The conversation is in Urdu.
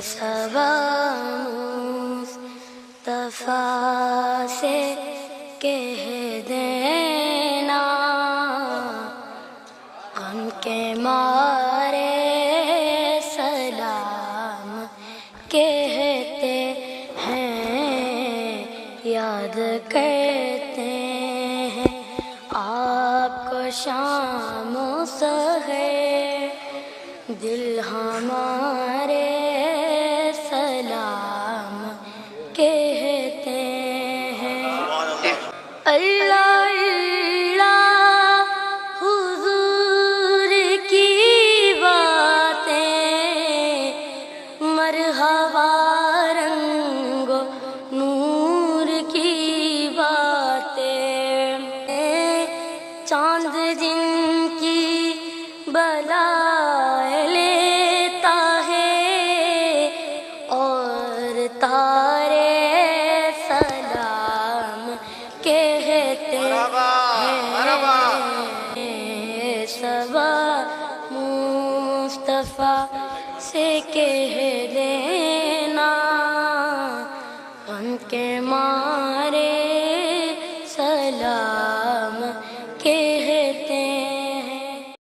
صبا مصطفیٰ سے کہہ دینا، غم کے مارے سلام کہتے ہیں، یاد کرتے ہیں آپ کو شام و سحر، دل ہمارے سلام کہتے ہیں۔ اللہ اللہ حضور کی باتیں، مرحبا رنگ و نور کی باتیں، چاند جن کی بلا لیتا ہے اور تارے سلام کہتے ہیں، صبا مصطفیٰ سے کہہ دینا، غم کے مارے